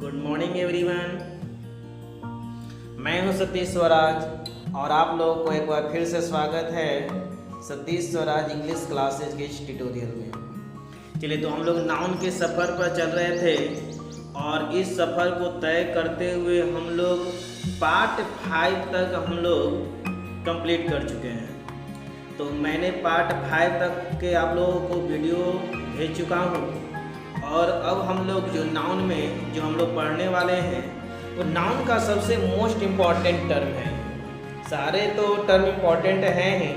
Good morning everyone. मैं हूं सतीश स्वराज और आप लोगों को एक बार फिर से स्वागत है सतीश स्वराज इंग्लिश क्लासेज के इस ट्यूटोरियल में। चलिए, तो हम लोग नाउन के सफ़र पर चल रहे थे और इस सफ़र को तय करते हुए हम लोग पार्ट 5 तक हम लोग कंप्लीट कर चुके हैं। तो मैंने पार्ट 5 तक के आप लोगों को वीडियो भेज चुका हूँ और अब हम लोग जो नाउन में जो हम लोग पढ़ने वाले हैं वो नाउन का सबसे मोस्ट इम्पॉर्टेंट टर्म है। सारे तो टर्म इम्पॉर्टेंट हैं ही,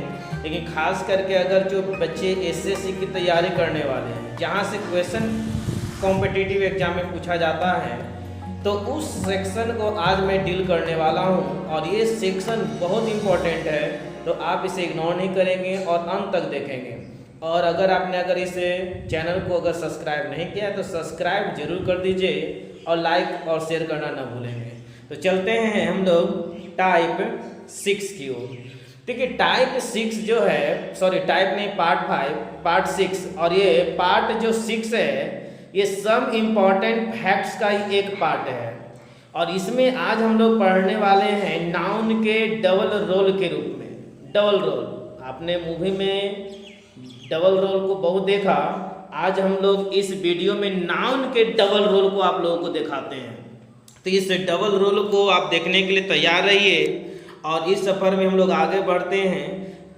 लेकिन खास करके अगर जो बच्चे एसएससी की तैयारी करने वाले हैं, जहाँ से क्वेश्चन कॉम्पिटिटिव एग्जाम में पूछा जाता है, तो उस सेक्शन को आज मैं डील करने वाला हूँ और ये सेक्शन बहुत इम्पॉर्टेंट है। तो आप इसे इग्नोर नहीं करेंगे और अंत तक देखेंगे। और अगर इस चैनल को अगर सब्सक्राइब नहीं किया है तो सब्सक्राइब जरूर कर दीजिए और लाइक और शेयर करना ना भूलेंगे। तो चलते हैं हम लोग टाइप 6 की ओर। देखिए, टाइप 6 जो है, सॉरी टाइप नहीं, पार्ट 5 पार्ट 6, और ये पार्ट जो 6 है ये सम इम्पॉर्टेंट फैक्ट्स का ही एक पार्ट है। और इसमें आज हम लोग पढ़ने वाले हैं नाउन के डबल रोल के रूप में। डबल रोल, आपने मूवी में डबल रोल को बहुत देखा। आज हम लोग इस वीडियो में नाउन के डबल रोल को आप लोगों को दिखाते हैं। तो इस डबल रोल को आप देखने के लिए तैयार रहिए और इस सफ़र में हम लोग आगे बढ़ते हैं।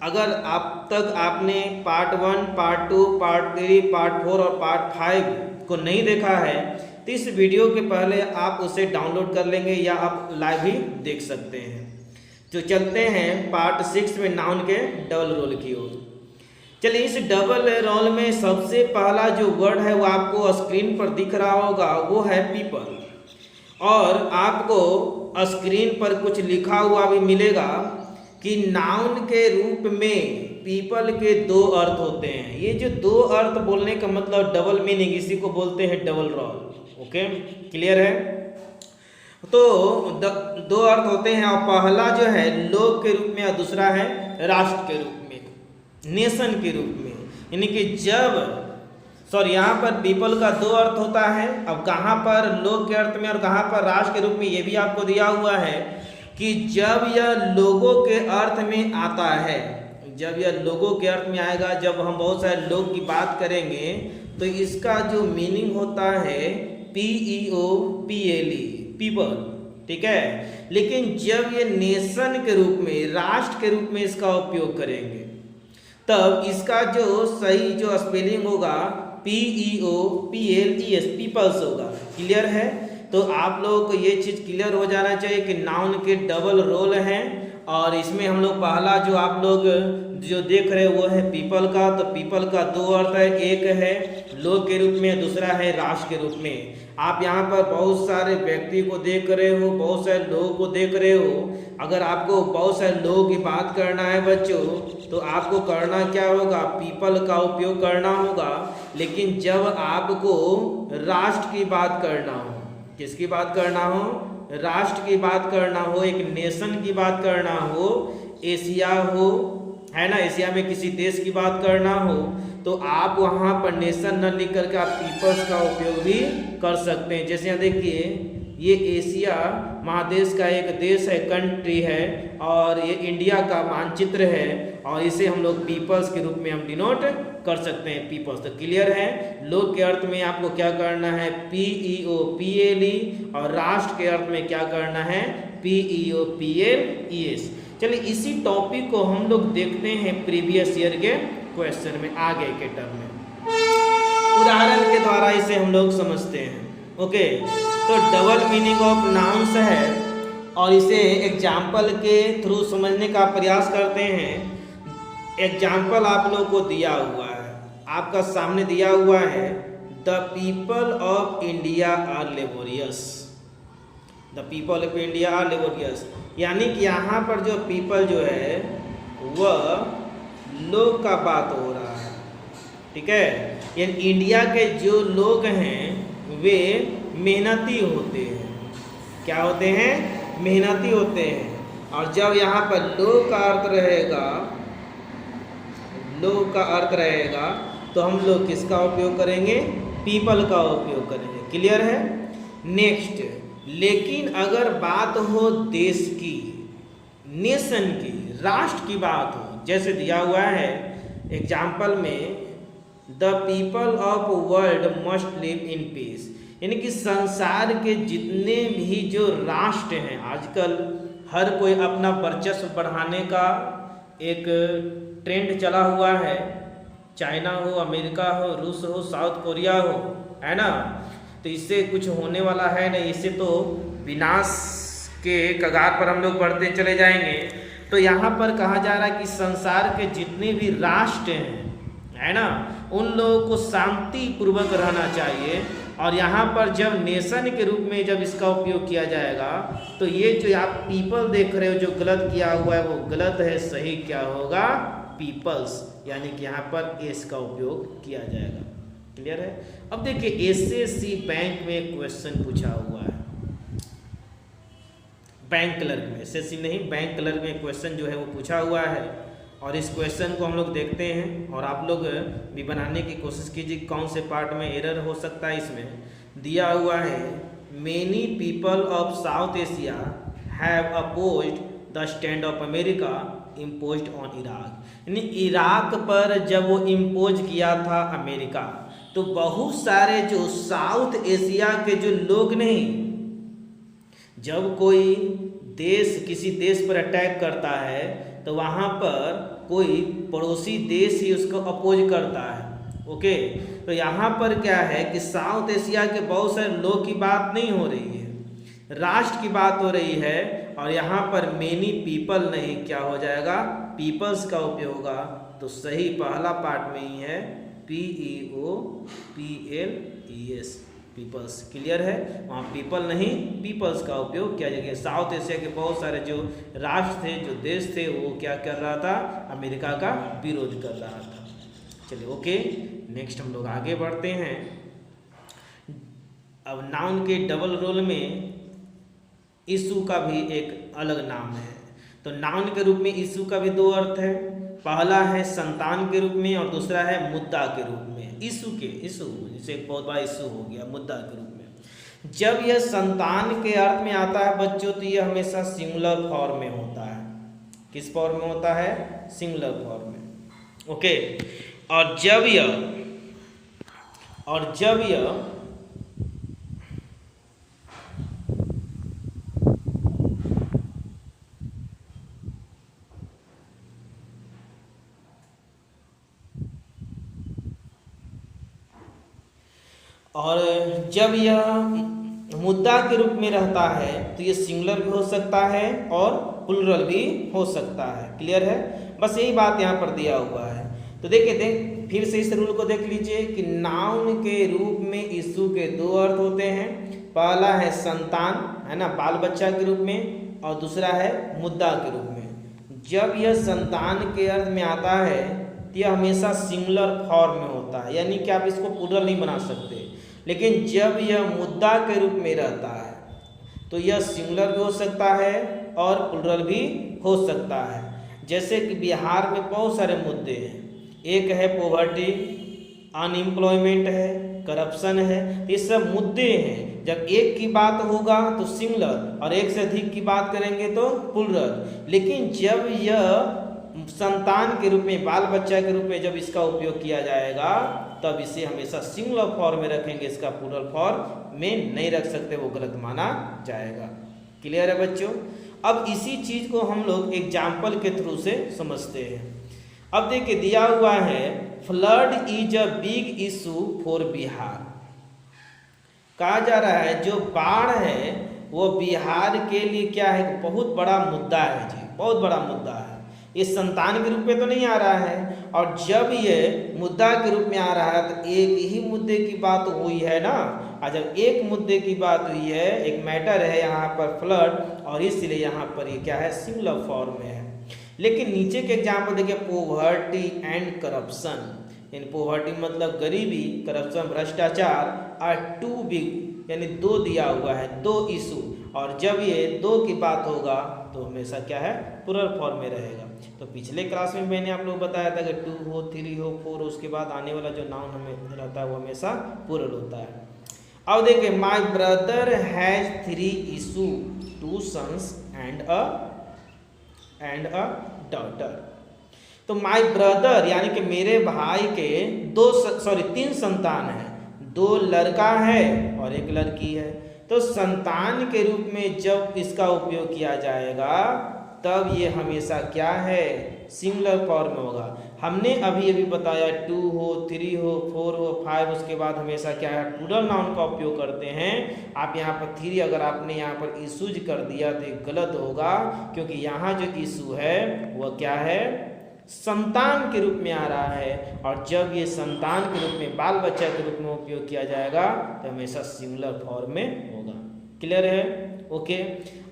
अगर आप तक आपने पार्ट 1, पार्ट 2, पार्ट 3, पार्ट 4 और पार्ट 5 को नहीं देखा है तो इस वीडियो के पहले आप उसे डाउनलोड कर लेंगे या आप लाइव भी देख सकते हैं। तो चलते हैं पार्ट 6 में नाउन के डबल रोल की ओर। चलिए, इस डबल रोल में सबसे पहला जो वर्ड है वो आपको स्क्रीन पर दिख रहा होगा, वो है पीपल। और आपको स्क्रीन पर कुछ लिखा हुआ भी मिलेगा कि नाउन के रूप में पीपल के 2 अर्थ होते हैं। ये जो 2 अर्थ बोलने का मतलब डबल मीनिंग, इसी को बोलते हैं डबल रोल। ओके, क्लियर है? तो 2 अर्थ होते हैं और पहला जो है लोग के रूप में और दूसरा है राष्ट्र के रूप में, नेशन के रूप में। यानी कि यहाँ पर पीपल का 2 अर्थ होता है। अब कहाँ पर लोग के अर्थ में और कहाँ पर राष्ट्र के रूप में, ये भी आपको दिया हुआ है कि जब यह लोगों के अर्थ में आता है, जब यह लोगों के अर्थ में आएगा, जब हम बहुत सारे लोग की बात करेंगे तो इसका जो मीनिंग होता है PEOPLE, पीपल, ठीक है। लेकिन जब ये नेशन के रूप में, राष्ट्र के रूप में इसका उपयोग करेंगे तब इसका जो सही जो स्पेलिंग होगा PEOPLES, पीपल्स होगा। क्लियर है? तो आप लोगों को ये चीज़ क्लियर हो जाना चाहिए कि नाउन के डबल रोल हैं और इसमें हम लोग पहला जो आप लोग जो देख रहे हैं वो है पीपल का। तो पीपल का 2 अर्थ है, एक है लोग के रूप में, दूसरा है राष्ट्र के रूप में। आप यहाँ पर बहुत सारे व्यक्ति को देख रहे हो, बहुत सारे लोगों को देख रहे हो। अगर आपको बहुत सारे लोगों की बात करना है बच्चों, तो आपको करना क्या होगा? पीपल का उपयोग करना होगा। लेकिन जब आपको राष्ट्र की बात करना हो, किसकी बात करना हो? राष्ट्र की बात करना हो, एक नेशन की बात करना हो, एशिया हो, है ना, एशिया में किसी देश की बात करना हो, तो आप वहाँ पर नेशन न लिख करके आप पीपल्स का उपयोग भी कर सकते हैं। जैसे यहाँ देखिए, ये एशिया महादेश का एक देश है, कंट्री है, और ये इंडिया का मानचित्र है और इसे हम लोग पीपल्स के रूप में हम डिनोट कर सकते हैं, पीपल्स। तो क्लियर है? लोग के अर्थ में आपको क्या करना है? PEOPLE, और राष्ट्र के अर्थ में क्या करना है? PEOPLES। चलिए, इसी टॉपिक को हम लोग देखते हैं प्रीवियस ईयर के क्वेश्चन में, आगे के टर्म में। उदाहरण के द्वारा इसे हम लोग समझते हैं। ओके, तो डबल मीनिंग ऑफ नाउन्स है और इसे एग्जाम्पल के थ्रू समझने का प्रयास करते हैं। एग्जाम्पल आप लोग को दिया हुआ है, आपका सामने दिया हुआ है, the people of India are laborious. The people of India are laborious, यानी कि यहाँ पर जो पीपल जो है वह लोग का बात हो रहा है, ठीक है। यानी इंडिया के जो लोग हैं वे मेहनती होते हैं। क्या होते हैं? मेहनती होते हैं। और जब यहाँ पर लोग का अर्थ रहेगा, लोग का अर्थ रहेगा, तो हम लोग किसका उपयोग करेंगे? पीपल का उपयोग करेंगे। क्लियर है? नेक्स्ट, लेकिन अगर बात हो देश की, नेशन की, राष्ट्र की बात हो, जैसे दिया हुआ है एग्जाम्पल में, the people of world must live in peace, यानी कि संसार के जितने भी जो राष्ट्र हैं, आजकल हर कोई अपना वर्चस्व बढ़ाने का एक ट्रेंड चला हुआ है, चाइना हो, अमेरिका हो, रूस हो, साउथ कोरिया हो, है ना। तो इससे कुछ होने वाला है नहीं, इससे तो विनाश के कगार पर हम लोग बढ़ते चले जाएंगे। तो यहाँ पर कहा जा रहा है कि संसार के जितने भी राष्ट्र हैं, है ना, उन लोगों को शांति पूर्वक रहना चाहिए। और यहाँ पर जब नेशन के रूप में जब इसका उपयोग किया जाएगा, तो ये जो आप पीपल देख रहे हो जो गलत किया हुआ है वो गलत है, सही क्या होगा, पीपल्स, यानी कि यहाँ पर एस का उपयोग किया जाएगा। क्लियर है। अब देखिए एसएससी बैंक में एक क्वेश्चन पूछा हुआ है, बैंक क्लर्क में, एसएससी नहीं, बैंक क्लर्क में क्वेश्चन जो है वो पूछा हुआ है। और इस क्वेश्चन को हम लोग देखते हैं और आप लोग भी बनाने की कोशिश कीजिए कौन से पार्ट में एरर हो सकता है। इसमें दिया हुआ है, many people of south Asia have opposed the stand of America imposed on Iraq, यानी इराक पर जब वो इम्पोज किया था अमेरिका, तो बहुत सारे जो साउथ एशिया के जो लोग नहीं, जब कोई देश किसी देश पर अटैक करता है तो वहाँ पर कोई पड़ोसी देश ही उसको अपोज करता है। ओके, तो यहाँ पर क्या है कि साउथ एशिया के बहुत सारे लोग की बात नहीं हो रही है, राष्ट्र की बात हो रही है। और यहाँ पर मेनी पीपल नहीं, क्या हो जाएगा, पीपल्स का उपयोग होगा। तो सही पहला पार्ट में ही है PEOPLES, पीपल्स। क्लियर है, वहाँ पीपल नहीं पीपल्स का उपयोग किया जाएगा। साउथ एशिया के बहुत सारे जो राष्ट्र थे, जो देश थे, वो क्या कर रहा था, अमेरिका का विरोध कर रहा था। चलिए ओके, नेक्स्ट हम लोग आगे बढ़ते हैं। अब नाउन के डबल रोल में इशू का भी एक अलग नाम है। तो नाउन के रूप में इशू का भी दो अर्थ है, पहला है संतान के रूप में और दूसरा है मुद्दा के रूप में। इशू जैसे एक बहुत बड़ा इशू हो गया, मुद्दा के रूप में जब यह संतान के अर्थ में आता है बच्चों, तो यह हमेशा सिंगुलर फॉर्म में होता है। किस फॉर्म में होता है, सिंगुलर फॉर्म में। ओके, और जब यह मुद्दा के रूप में रहता है तो ये सिंगुलर भी हो सकता है और प्लुरल भी हो सकता है। क्लियर है, बस यही बात यहाँ पर दिया हुआ है। तो देखिए फिर से इस रूल को देख लीजिए कि नाउन के रूप में इशू के दो अर्थ होते हैं, पहला है संतान, है ना, बाल बच्चा के रूप में, और दूसरा है मुद्दा के रूप में। जब यह संतान के अर्थ में आता है तो यह हमेशा सिंगुलर फॉर्म में होता है, यानी कि आप इसको प्लुरल नहीं बना सकते। लेकिन जब यह मुद्दा के रूप में रहता है तो यह सिंगुलर भी हो सकता है और प्लुरल भी हो सकता है। जैसे कि बिहार में बहुत सारे मुद्दे हैं, एक है पॉवर्टी, अनएम्प्लॉयमेंट है, करप्शन है, ये सब मुद्दे हैं। जब एक की बात होगा तो सिंगुलर और एक से अधिक की बात करेंगे तो प्लुरल। लेकिन जब यह संतान के रूप में, बाल बच्चा के रूप में जब इसका उपयोग किया जाएगा तब इसे हमेशा सिंगुलर फॉर्म में रखेंगे, इसका प्लुरल फॉर्म में नहीं रख सकते, वो गलत माना जाएगा। क्लियर है बच्चों। अब इसी चीज को हम लोग एग्जाम्पल के थ्रू से समझते हैं। अब देखिए दिया हुआ है, flood is a big issue for Bihar. कहा जा रहा है जो बाढ़ है वो बिहार के लिए क्या है, बहुत बड़ा मुद्दा है जी, बहुत बड़ा मुद्दा है। ये संतान के रूप में तो नहीं आ रहा है, और जब ये मुद्दा के रूप में आ रहा है तो एक ही मुद्दे की बात हुई है ना। और जब एक मुद्दे की बात हुई है, एक मैटर है यहाँ पर फ्लड, और इसलिए यहाँ पर ये क्या है, सिंगुलर फॉर्म में है। लेकिन नीचे के एग्जाम्पल देखिए, poverty and corruption, in poverty मतलब गरीबी, करप्शन भ्रष्टाचार, और टू बिग यानी दो दिया हुआ है, दो इशू। और जब ये दो की बात होगा तो हमेशा क्या है, प्लुरल फॉर्म में रहेगा। तो पिछले क्लास में मैंने आप लोग बताया था कि 2 हो, 3 हो, 4 हो, उसके बाद आने वाला जो नाउन हमें रहता है वो हमेशा प्लुरल होता है। अब देखिए my brother has 3 issue, 2 sons and a daughter. तो माई ब्रदर यानी कि मेरे भाई के 3 संतान हैं, 2 लड़का है और 1 लड़की है। तो संतान के रूप में जब इसका उपयोग किया जाएगा तब ये हमेशा क्या है, सिंगुलर फॉर्म में होगा। हमने अभी बताया 2 हो, 3 हो, 4 हो, 5, उसके बाद हमेशा क्या है, प्लूरल नाउन का उपयोग करते हैं। आप यहाँ पर 3 अगर आपने यहाँ पर इशूज कर दिया तो गलत होगा, क्योंकि यहाँ जो इशू है वह क्या है, संतान के रूप में आ रहा है। और जब ये संतान के रूप में, बाल बच्चा के रूप में उपयोग किया जाएगा तो हमेशा सिंगुलर फॉर्म में होगा। क्लियर है? ओके।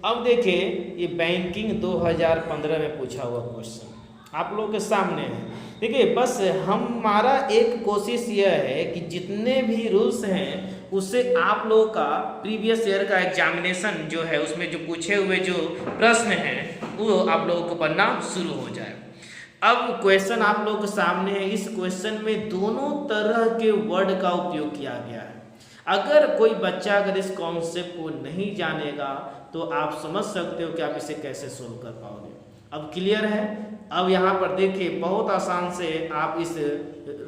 अब देखिए ये बैंकिंग 2015 में पूछा हुआ क्वेश्चन आप लोगों के सामने है। देखिए बस हमारा एक कोशिश यह है कि जितने भी रूल्स हैं उससे आप लोगों का प्रीवियस ईयर का एग्जामिनेशन जो है उसमें जो पूछे हुए जो प्रश्न हैं वो आप लोगों को बनना शुरू हो जाए। अब क्वेश्चन आप लोगों के सामने है। इस क्वेश्चन में दोनों तरह के वर्ड का उपयोग किया गया है। अगर कोई बच्चा अगर इस कॉन्सेप्ट को नहीं जानेगा तो आप समझ सकते हो कि आप इसे कैसे सोल्व कर पाओगे। अब क्लियर है? अब यहाँ पर देखिए बहुत आसान से आप इस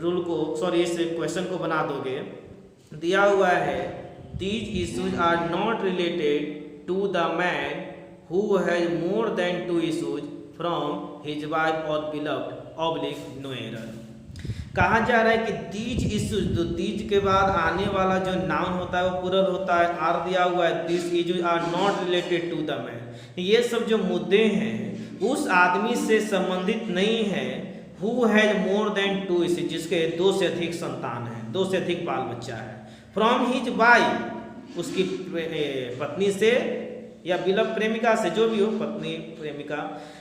रूल को इस क्वेश्चन को बना दोगे। दिया हुआ है these issues are not related to the man who has more than 2 issues from his wife और बिलव्ड ऑब्लिक नो एरर। कहा जा रहा है कि दीज इशूज, जो दीज के बाद आने वाला जो नाउन होता है वो प्लूरल होता है। आर दिया हुआ है, this issues are not related to the man. ये सब जो मुद्दे हैं उस आदमी से संबंधित नहीं है who has more than 2 issues, जिसके 2 से अधिक संतान है, 2 से अधिक बाल बच्चा है। फ्रॉम हिज वाइफ, उसकी पत्नी से या बिलव प्रेमिका से, जो भी हो, पत्नी प्रेमिका।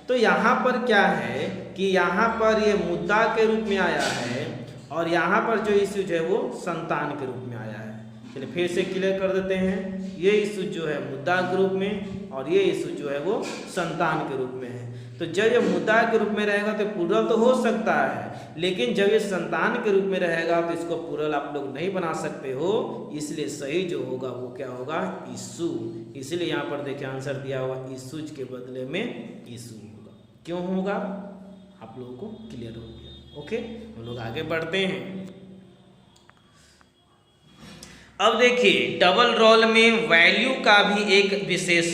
तो यहाँ पर क्या है कि यहाँ पर ये मुद्दा के रूप में आया है और यहाँ पर जो इशूज है वो संतान के रूप में आया है। चलिए फिर से क्लियर कर देते हैं। ये इशू जो है मुद्दा के रूप में और ये इशू जो है वो संतान के रूप में है। तो जब ये मुद्दा के रूप में रहेगा तो प्लूरल तो हो सकता है, लेकिन जब ये संतान के रूप में रहेगा तो इसको प्लूरल आप लोग नहीं बना सकते हो। इसलिए सही जो होगा वो क्या होगा, इशू। इसलिए यहाँ पर देखिए आंसर दिया हुआ इशूज के बदले में इशू होगा। क्यों होगा आप लोगों को क्लियर हो गया? ओके, हम लोग आगे बढ़ते हैं। अब देखिए डबल रोल में वैल्यू का भी एक विशेष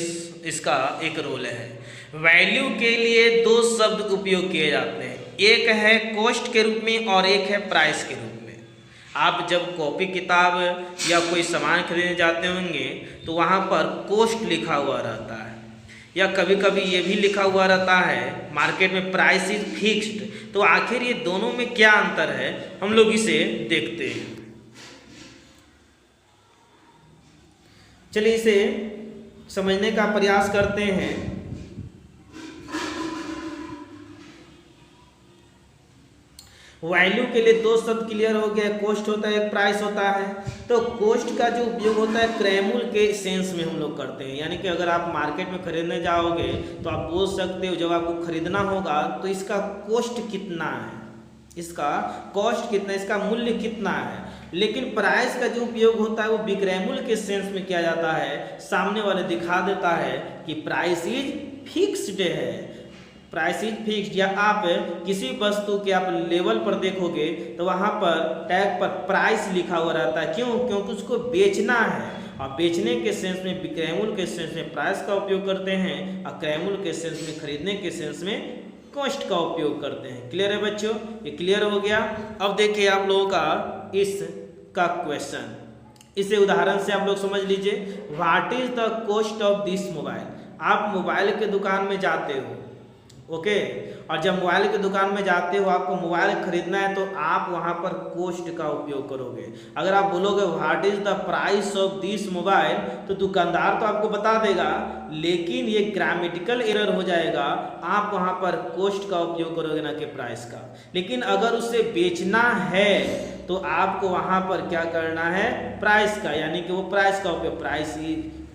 इसका एक रोल है। वैल्यू के लिए 2 शब्द उपयोग किए जाते हैं, एक है कॉस्ट के रूप में और एक है प्राइस के रूप में। आप जब कॉपी किताब या कोई सामान खरीदने जाते होंगे तो वहाँ पर कॉस्ट लिखा हुआ रहता है, या कभी कभी ये भी लिखा हुआ रहता है मार्केट में प्राइस इज फिक्स्ड। तो आखिर ये दोनों में क्या अंतर है हम लोग इसे देखते हैं। चलिए इसे समझने का प्रयास करते हैं। वैल्यू के लिए 2 शब्द क्लियर हो गया, कॉस्ट होता है, एक प्राइस होता है। तो कॉस्ट का जो उपयोग होता है क्रैमुल के सेंस में हम लोग करते हैं, यानी कि अगर आप मार्केट में खरीदने जाओगे तो आप बोल सकते हो जब आपको खरीदना होगा तो इसका कॉस्ट कितना है, इसका कॉस्ट कितना, इसका मूल्य कितना है। लेकिन प्राइस का जो उपयोग होता है वो विक्रैमुल के सेंस में किया जाता है, सामने वाले दिखा देता है कि प्राइस इज फिक्स्ड है, प्राइस इज फिक्स्ड। या आप किसी वस्तु के आप लेवल पर देखोगे तो वहाँ पर टैग पर प्राइस लिखा हुआ रहता है। क्यों? क्योंकि उसको बेचना है, और बेचने के सेंस में विक्रैमुल के सेंस में प्राइस का उपयोग करते हैं और क्रैमुल के सेंस में, खरीदने के सेंस में कॉस्ट का उपयोग करते हैं। क्लियर है बच्चों? ये क्लियर हो गया। अब देखिए आप लोगों का इसका क्वेश्चन, इसे उदाहरण से आप लोग समझ लीजिए। What is the cost of this mobile. आप मोबाइल के दुकान में जाते हो, ओके, और जब मोबाइल की दुकान में जाते हो आपको मोबाइल खरीदना है तो आप वहाँ पर कॉस्ट का उपयोग करोगे। अगर आप बोलोगे what is the price of this mobile तो दुकानदार तो आपको बता देगा, लेकिन ये ग्रामेटिकल एरर हो जाएगा, आप वहाँ पर कॉस्ट का उपयोग करोगे ना कि प्राइस का। लेकिन अगर उसे बेचना है तो आपको वहाँ पर क्या करना है, प्राइस का, यानी कि वो प्राइस का उपयोग, price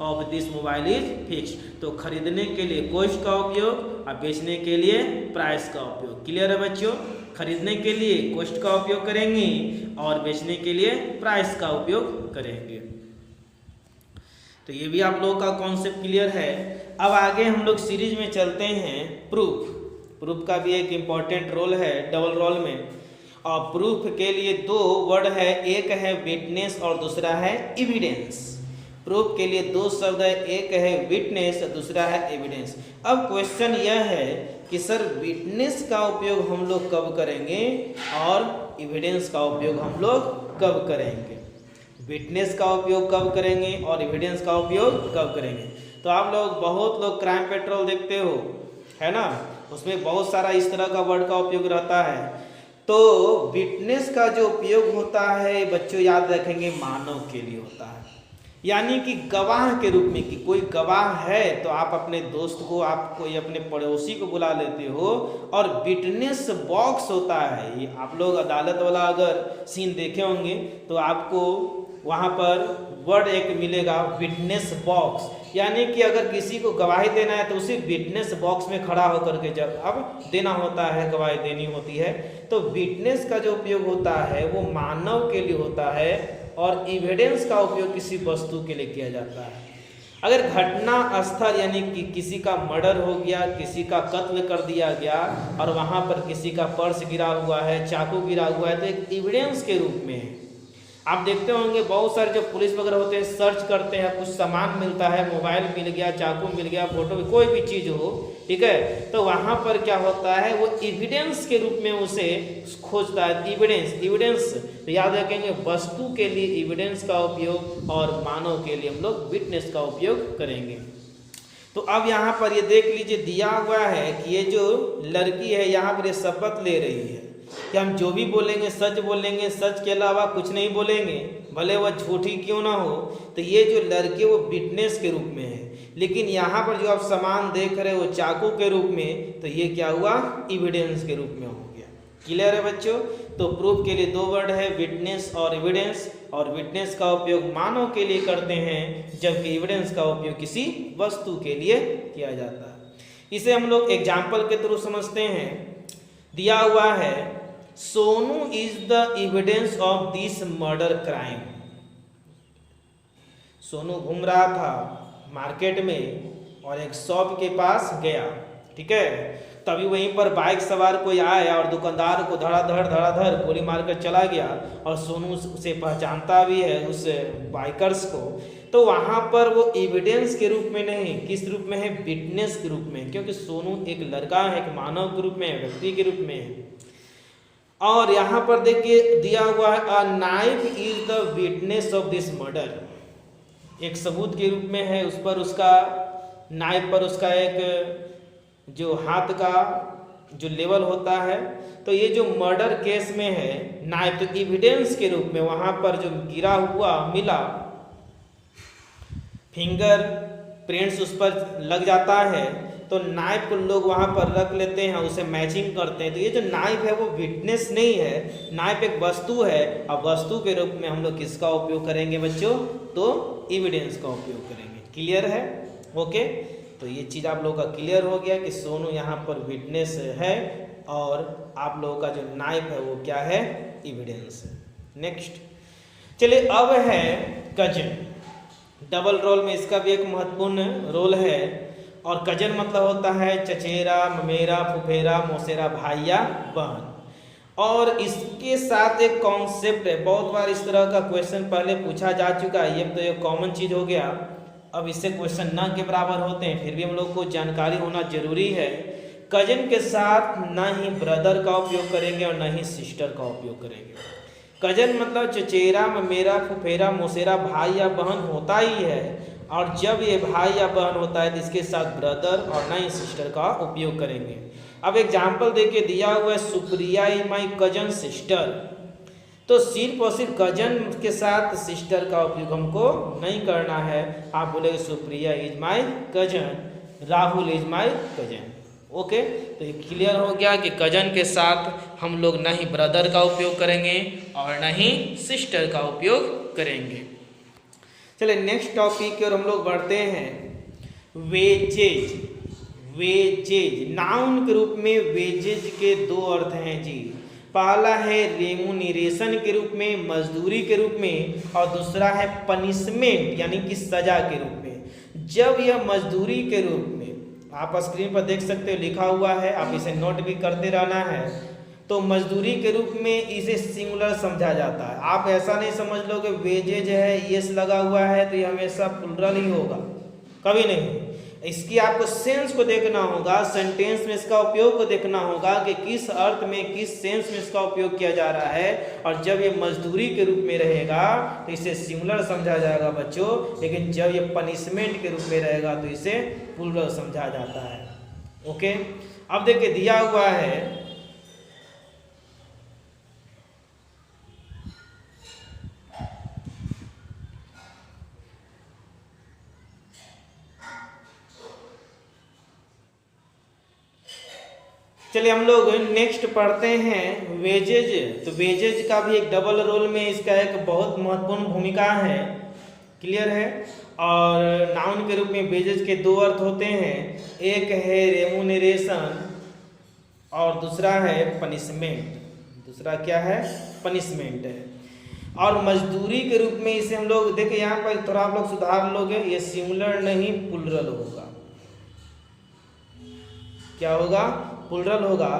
of this mobile is fixed. तो खरीदने के लिए कॉस्ट का उपयोग और बेचने के लिए प्राइस का उपयोग। क्लियर है बच्चों? खरीदने के लिए कॉस्ट का उपयोग करेंगे और बेचने के लिए प्राइस का उपयोग करेंगे। तो ये भी आप लोगों का कॉन्सेप्ट क्लियर है। अब आगे हम लोग सीरीज में चलते हैं प्रूफ। प्रूफ का भी एक इम्पॉर्टेंट रोल है डबल रोल में, और प्रूफ के लिए दो वर्ड है, एक है विटनेस और दूसरा है एविडेंस। प्रूफ के लिए दो शब्द है, एक है विटनेस और दूसरा है एविडेंस। अब क्वेश्चन यह है कि सर विटनेस का उपयोग हम लोग कब करेंगे और एविडेंस का उपयोग हम लोग कब करेंगे। विटनेस का उपयोग कब करेंगे और एविडेंस का उपयोग कब करेंगे। तो आप लोग बहुत लोग क्राइम पेट्रोल देखते हो, है ना, उसमें बहुत सारा इस तरह का वर्ड का उपयोग रहता है। तो विटनेस का जो उपयोग होता है बच्चों याद रखेंगे मानव के लिए होता है, यानी कि गवाह के रूप में, कि कोई गवाह है तो आप अपने दोस्त को, आप कोई अपने पड़ोसी को बुला लेते हो। और विटनेस बॉक्स होता है, ये आप लोग अदालत वाला अगर सीन देखे होंगे तो आपको वहाँ पर वर्ड एक मिलेगा विटनेस बॉक्स, यानी कि अगर किसी को गवाही देना है तो उसे विटनेस बॉक्स में खड़ा होकर के जब अब देना होता है, गवाही देनी होती है। तो विटनेस का जो उपयोग होता है वो मानव के लिए होता है और एविडेंस का उपयोग किसी वस्तु के लिए किया जाता है। अगर घटना स्थल यानी कि किसी का मर्डर हो गया, किसी का कत्ल कर दिया गया और वहाँ पर किसी का पर्स गिरा हुआ है, चाकू गिरा हुआ है, तो एक एविडेंस के रूप में है। आप देखते होंगे बहुत सारे जो पुलिस वगैरह होते हैं सर्च करते हैं, कुछ सामान मिलता है, मोबाइल मिल गया, चाकू मिल गया, फोटो, कोई भी चीज़ हो, ठीक है, तो वहाँ पर क्या होता है वो एविडेंस के रूप में उसे खोजता है। एविडेंस तो याद रखेंगे वस्तु के लिए एविडेंस का उपयोग और मानव के लिए हम लोग विटनेस का उपयोग करेंगे। तो अब यहाँ पर ये देख लीजिए दिया हुआ है कि ये जो लड़की है यहाँ पर ये शपथ ले रही है कि हम जो भी बोलेंगे सच बोलेंगे, सच के अलावा कुछ नहीं बोलेंगे, भले वह झूठी क्यों ना हो। तो ये जो लड़की वो विटनेस के रूप में है, लेकिन यहाँ पर जो आप सामान देख रहे हो चाकू के रूप में, तो ये क्या हुआ एविडेंस के रूप में हो गया। क्लियर है बच्चों। तो प्रूफ के लिए दो वर्ड है विटनेस और एविडेंस, और विटनेस का उपयोग मानव के लिए करते हैं जबकि एविडेंस का उपयोग किसी वस्तु के लिए किया जाता है। इसे हम लोग एग्जाम्पल के थ्रू समझते हैं। दिया हुआ है Sonu is the evidence of this murder crime. Sonu घूम रहा था मार्केट में और एक शॉप के पास गया, ठीक है, तभी वहीं पर बाइक सवार कोई आया और दुकानदार को धड़ाधड़ गोली मारकर चला गया, और सोनू उसे पहचानता भी है उस बाइकर्स को। तो वहाँ पर वो एविडेंस के रूप में नहीं, किस रूप में है, विटनेस के रूप में, क्योंकि सोनू एक लड़का है, एक मानव के रूप में, व्यक्ति के रूप में है। और यहाँ पर देखिए दिया हुआ है a knife is the witness of this murder, एक सबूत के रूप में है, उस पर उसका नाइफ पर उसका एक जो हाथ का जो लेवल होता है। तो ये जो मर्डर केस में है नाइफ, तो एविडेंस के रूप में वहाँ पर जो गिरा हुआ मिला, फिंगर प्रिंट्स उस पर लग जाता है, तो नाइफ को लोग वहाँ पर रख लेते हैं, उसे मैचिंग करते हैं। तो ये जो नाइफ है वो विटनेस नहीं है, नाइफ एक वस्तु है, और वस्तु के रूप में हम लोग किसका उपयोग करेंगे बच्चों, तो एविडेंस का उपयोग करेंगे। क्लियर है, ओके। तो ये चीज़ आप लोगों का क्लियर हो गया कि सोनू यहाँ पर विटनेस है और आप लोगों का जो नाइफ है वो क्या है, एविडेंस है। नेक्स्ट चलिए अब है कजन। डबल रोल में इसका भी एक महत्वपूर्ण रोल है, और कजन मतलब होता है चचेरा, ममेरा, फुफेरा, मौसेरा, भाई या बहन। और इसके साथ एक कॉन्सेप्ट है, बहुत बार इस तरह का क्वेश्चन पहले पूछा जा चुका है, ये तो एक कॉमन चीज़ हो गया। अब इससे क्वेश्चन न के बराबर होते हैं, फिर भी हम लोग को जानकारी होना जरूरी है। कजन के साथ ना ही ब्रदर का उपयोग करेंगे और ना ही सिस्टर का उपयोग करेंगे। कजन मतलब चचेरा, ममेरा, फुफेरा, मौसेरा, भाई या बहन होता ही है, और जब ये भाई या बहन होता है तो इसके साथ ब्रदर और ना ही सिस्टर का उपयोग करेंगे। अब एग्जाम्पल देके दिया हुआ है Supriya is my cousin sister, तो सिर्फ और सिर्फ कजन के साथ सिस्टर का उपयोग हमको नहीं करना है। आप बोलेंगे Supriya is my cousin, Rahul is my cousin, okay. तो ये क्लियर हो गया कि कजन के साथ हम लोग ना ही ब्रदर का उपयोग करेंगे और ना ही सिस्टर का उपयोग करेंगे। चलिए नेक्स्ट टॉपिक की ओर हम लोग बढ़ते हैं। वेजेज, नाउन के रूप में वेजेज के दो अर्थ हैं जी। पहला है रेमुनरेशन के रूप में, मजदूरी के रूप में, और दूसरा है पनिशमेंट यानी कि सजा के रूप में। जब यह मजदूरी के रूप में, आप स्क्रीन पर देख सकते हो लिखा हुआ है, आप इसे नोट भी करते रहना है, तो मजदूरी के रूप में इसे सिंगुलर समझा जाता है। आप ऐसा नहीं समझ लो कि वेजेज है यस लगा हुआ है तो ये हमेशा प्लुरल ही होगा, कभी नहीं। इसकी आपको सेंस को देखना होगा, सेंटेंस में इसका उपयोग को देखना होगा कि किस अर्थ में, किस सेंस में इसका उपयोग किया जा रहा है। और जब ये मजदूरी के रूप में रहेगा तो इसे सिंगुलर समझा जाएगा बच्चों, लेकिन जब ये पनिशमेंट के रूप में रहेगा तो इसे प्लुरल समझा जाता है। ओके, अब देखिए दिया हुआ है चलिए हम लोग नेक्स्ट पढ़ते हैं वेजेज। तो वेजेज का भी एक डबल रोल में इसका एक बहुत महत्वपूर्ण भूमिका है, क्लियर है। और नाउन के रूप में वेजेज के दो अर्थ होते हैं, एक है रेमुनरेशन और दूसरा है पनिशमेंट। दूसरा क्या है? पनिशमेंट है। और मजदूरी के रूप में इसे हम लोग देखिए, यहाँ पर थोड़ा आप लोग सुधार लोगे, ये सिंगुलर नहीं प्लुरल होगा। क्या होगा? प्लुरल होगा।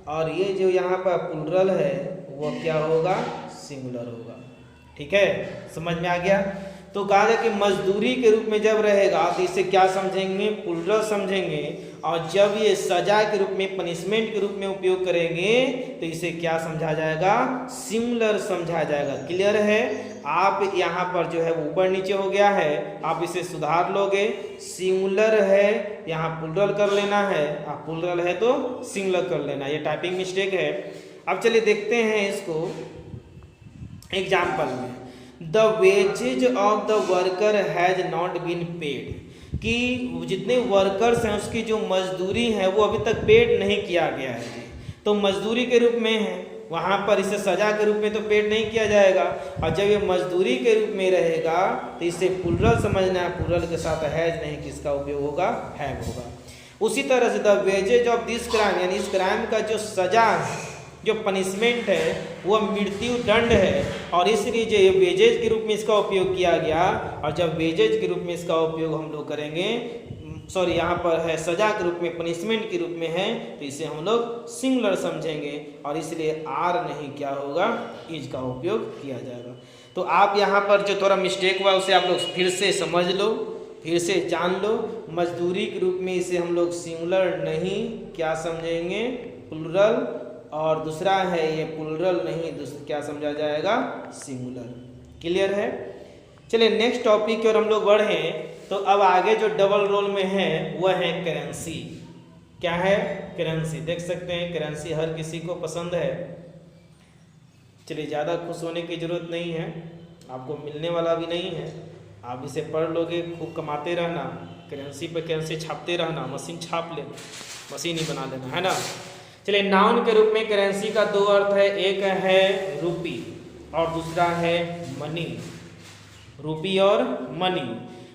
और ये जो यहाँ पर प्लुरल है वो क्या होगा? सिंगुलर होगा। ठीक है, समझ में आ गया। तो कहा जाए कि मजदूरी के रूप में जब रहेगा तो इसे क्या समझेंगे? प्लुरल समझेंगे। और जब ये सजा के रूप में, पनिशमेंट के रूप में उपयोग करेंगे तो इसे क्या समझा जाएगा? सिंगुलर समझा जाएगा। क्लियर है? आप यहाँ पर जो है ऊपर नीचे हो गया है, आप इसे सुधार लोगे। सिंगुलर है यहाँ प्लुरल कर लेना है, आप प्लुरल है तो सिंगुलर कर लेना, ये टाइपिंग मिस्टेक है। अब चलिए देखते हैं इसको एग्जाम्पल में। The wages of the worker has not been paid, कि जितने वर्कर्स हैं उसकी जो मजदूरी है वो अभी तक पेड नहीं किया गया है। तो मजदूरी के रूप में है, वहाँ पर इसे सजा के रूप में तो पेड नहीं किया जाएगा। और जब ये मजदूरी के रूप में रहेगा तो इसे प्लुरल समझना है, प्लुरल के साथ हैज नहीं, किसका उपयोग होगा? हैव होगा। उसी तरह से the wages of this crime, यानी इस क्राइम का जो सजा है, जो पनिशमेंट है वो मृत्यु दंड है। और इसलिए जो ये वेजेज के रूप में इसका उपयोग किया गया, और जब वेजेज के रूप में इसका उपयोग हम लोग करेंगे, सॉरी यहाँ पर है सजा के रूप में, पनिशमेंट के रूप में है, तो इसे हम लोग सिंगुलर समझेंगे। और इसलिए आर नहीं क्या होगा? इज का उपयोग किया जाएगा। तो आप यहाँ पर जो थोड़ा मिस्टेक हुआ उसे आप लोग फिर से समझ लो, फिर से जान लो। मजदूरी के रूप में इसे हम लोग सिंगुलर नहीं क्या समझेंगे? प्लुरल। और दूसरा है ये प्लुरल नहीं, दूसरा क्या समझा जाएगा? सिंगुलर। क्लियर है? चलिए नेक्स्ट टॉपिक की ओर हम लोग बढ़ें। तो अब आगे जो डबल रोल में है वह है करेंसी। क्या है? करेंसी। देख सकते हैं करेंसी हर किसी को पसंद है। चलिए ज़्यादा खुश होने की ज़रूरत नहीं है, आपको मिलने वाला भी नहीं है। आप इसे पढ़ लोगे, खूब कमाते रहना, करेंसी पे करेंसी छापते रहना, मशीन छाप लेना, मशीन ही बना लेना, है ना। चलिए नाउन के रूप में करेंसी का दो अर्थ है, एक है रूपी और दूसरा है मनी। रूपी और मनी।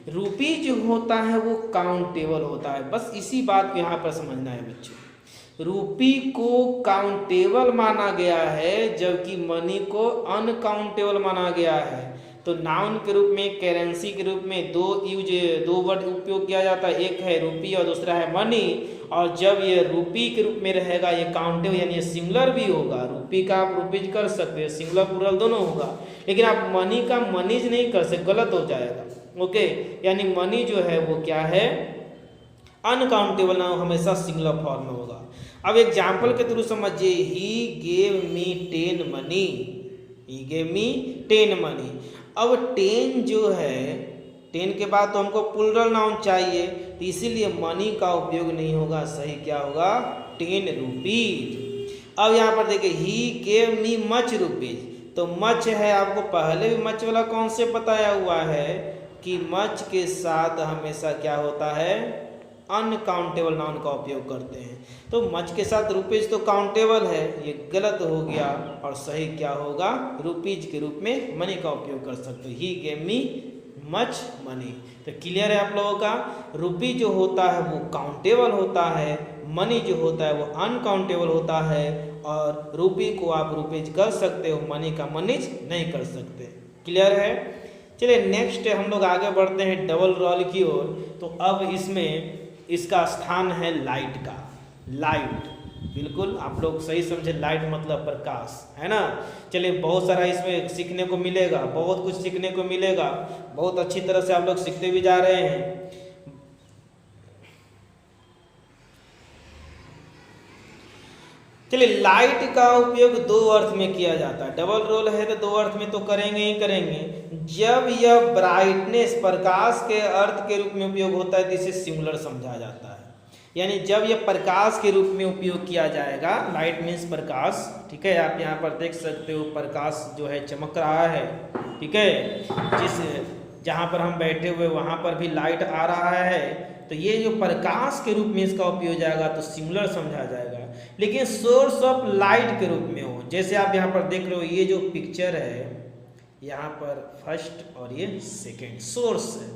रूपी जो होता है वो काउंटेबल होता है, बस इसी बात को यहाँ पर समझना है बच्चों। रूपी को काउंटेबल माना गया है जबकि मनी को अनकाउंटेबल माना गया है। तो नाउन के रूप में, करेंसी के रूप में दो वर्ड उपयोग किया जाता है, एक है रूपी और दूसरा है मनी। और जब ये रूपी के रूप में रहेगा ये काउंटेबल यानी सिंगुलर भी होगा। रूपी का आप रूपीज कर सकते हैं, सिंगुलर प्लुरल दोनों होगा, लेकिन आप मनी का मनीज नहीं कर सकते, गलत हो जाएगा। ओके, यानी मनी जो है वो क्या है? अनकाउंटेबल नाउन, हमेशा सिंगुलर फॉर्म में होगा। अब एग्जाम्पल के थ्रू समझिए। ही गेव मी 10 मनी। ही गेव मी 10 मनी। अब 10 जो है, 10 के बाद तो हमको प्लुरल नाउन चाहिए, तो इसीलिए मनी का उपयोग नहीं होगा। सही क्या होगा? 10 रुपीज। अब यहाँ पर देखिए ही गेव मी मच रुपीज, तो मच है, आपको पहले भी मच वाला कॉन्सेप्ट बताया हुआ है कि मच के साथ हमेशा क्या होता है? अनकाउंटेबल नाउन का उपयोग करते हैं। तो मच के साथ रुपीज तो काउंटेबल है, ये गलत हो गया। और सही क्या होगा? रुपीज के रूप में मनी का उपयोग कर सकते हो। ही गेव मी मच मनी। तो क्लियर है आप लोगों का? रुपी जो होता है वो काउंटेबल होता है, मनी जो होता है वो अनकाउंटेबल होता है। और रुपी को आप रुपीज कर सकते हो, मनी का मनीज नहीं कर सकते। क्लियर है? चलिए नेक्स्ट हम लोग आगे बढ़ते हैं डबल रोल की ओर। तो अब इसमें इसका स्थान है लाइट का। लाइट, बिल्कुल आप लोग सही समझे, लाइट मतलब प्रकाश, है ना। चलिए बहुत सारा इसमें सीखने को मिलेगा, बहुत कुछ सीखने को मिलेगा, बहुत अच्छी तरह से आप लोग सीखते भी जा रहे हैं। चलिए लाइट का उपयोग दो अर्थ में किया जाता है। डबल रोल है तो दो अर्थ में तो करेंगे ही करेंगे। जब यह ब्राइटनेस प्रकाश के अर्थ के रूप में उपयोग होता है तो इसे सिंगुलर समझा जाता है। यानी जब यह प्रकाश के रूप में उपयोग किया जाएगा, लाइट मीन्स प्रकाश, ठीक है। आप यहाँ पर देख सकते हो प्रकाश जो है चमक रहा है, ठीक है। जहाँ पर हम बैठे हुए वहाँ पर भी लाइट आ रहा है, तो ये जो प्रकाश के रूप में इसका उपयोग जाएगा तो सिंगुलर समझा जाएगा। लेकिन सोर्स ऑफ लाइट के रूप में हो, जैसे आप यहाँ पर देख रहे हो, ये जो पिक्चर है यहाँ पर फर्स्ट और ये सेकेंड सोर्स है,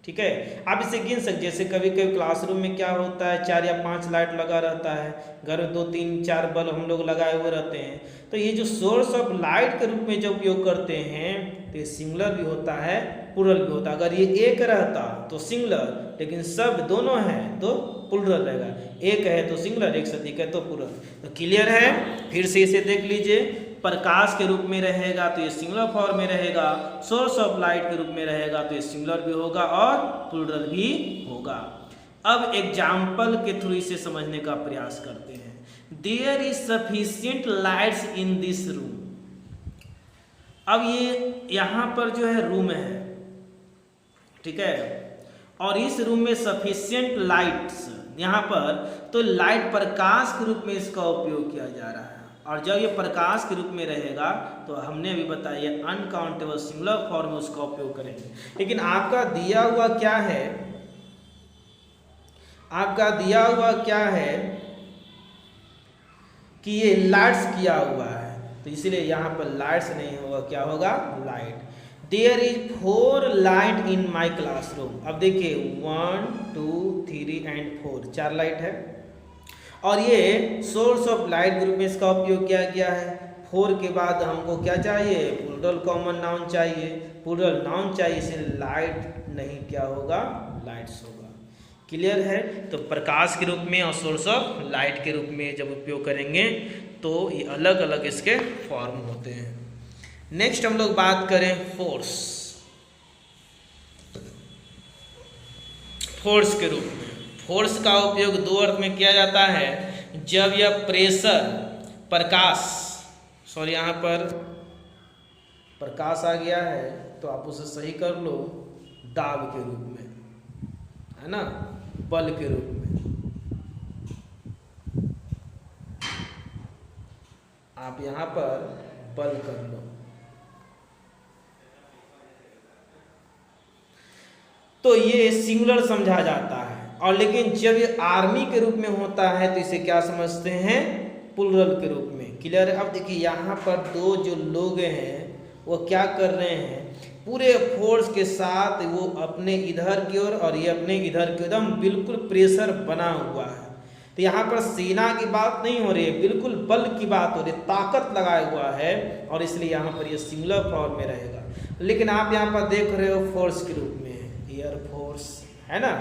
ठीक है। आप इसे गिन सकते, जैसे कभी कभी क्लासरूम में क्या होता है 4 या 5 लाइट लगा रहता है, घर में 2, 3, 4 बल्ब हम लोग लगाए हुए रहते हैं। तो ये जो सोर्स ऑफ लाइट के रूप में जब उपयोग करते हैं तो ये सिंगुलर भी होता है, प्लूरल भी होता है। अगर ये एक रहता तो सिंगुलर, लेकिन सब दोनों है तो प्लूरल रहेगा। एक है तो सिंगुलर, एक से अधिक है तो प्लूरल। तो क्लियर है? फिर से इसे देख लीजिए, प्रकाश के रूप में रहेगा तो ये सिंगुलर फॉर्म में रहेगा, सोर्स ऑफ लाइट के रूप में रहेगा तो ये सिंगुलर भी होगा और प्लूरल भी होगा। अब एग्जाम्पल के थ्रू इसे समझने का प्रयास करते हैं। There is sufficient lights in this room. अब ये यहाँ पर जो है रूम है, ठीक है, और इस रूम में सफिशिएंट लाइट्स, यहाँ पर तो लाइट प्रकाश के रूप में इसका उपयोग किया जा रहा है। और जब ये प्रकाश के रूप में रहेगा तो हमने अभी बताया अनकाउंटेबल सिंगुलर फॉर्म में उसका उपयोग करेंगे। लेकिन आपका दिया हुआ क्या है, आपका दिया हुआ क्या है कि ये लाइट्स किया हुआ है, तो इसलिए यहाँ पर लाइट्स नहीं होगा, क्या होगा? Light. There is 4 light in my classroom. अब देखिए 1, 2, 3 एंड 4, 4 लाइट है और ये सोर्स ऑफ लाइट ग्रुप में इसका उपयोग किया गया है। 4 के बाद हमको क्या चाहिए? प्लूरल कॉमन नाउन चाहिए, प्लूरल नाउन चाहिए, इसलिए लाइट नहीं क्या होगा? लाइट्स होगा। क्लियर है? तो प्रकाश के रूप में और सोर्स ऑफ लाइट के रूप में जब उपयोग करेंगे तो ये अलग अलग इसके फॉर्म होते हैं। नेक्स्ट हम लोग बात करें फोर्स। फोर्स के रूप में, फोर्स का उपयोग दो अर्थ में किया जाता है। जब यह प्रेशर, प्रकाश, सॉरी यहाँ पर प्रकाश आ गया है तो आप उसे सही कर लो, दाब के रूप में, है ना, बल के रूप में। आप यहाँ पर बल कर लो। तो ये सिंगुलर समझा जाता है। और लेकिन जब ये आर्मी के रूप में होता है तो इसे क्या समझते हैं? प्लूरल के रूप में। क्लियर है? अब देखिए यहाँ पर दो जो लोग हैं वो क्या कर रहे हैं, पूरे फोर्स के साथ वो अपने इधर की ओर और ये अपने इधर की, एकदम बिल्कुल प्रेशर बना हुआ है। तो यहाँ पर सेना की बात नहीं हो रही है, बिल्कुल बल की बात हो रही है, ताकत लगाया हुआ है, और इसलिए यहाँ पर ये सिंगुलर फॉर्म में रहेगा। लेकिन आप यहाँ पर देख रहे हो फोर्स के रूप में, एयर फोर्स, है ना,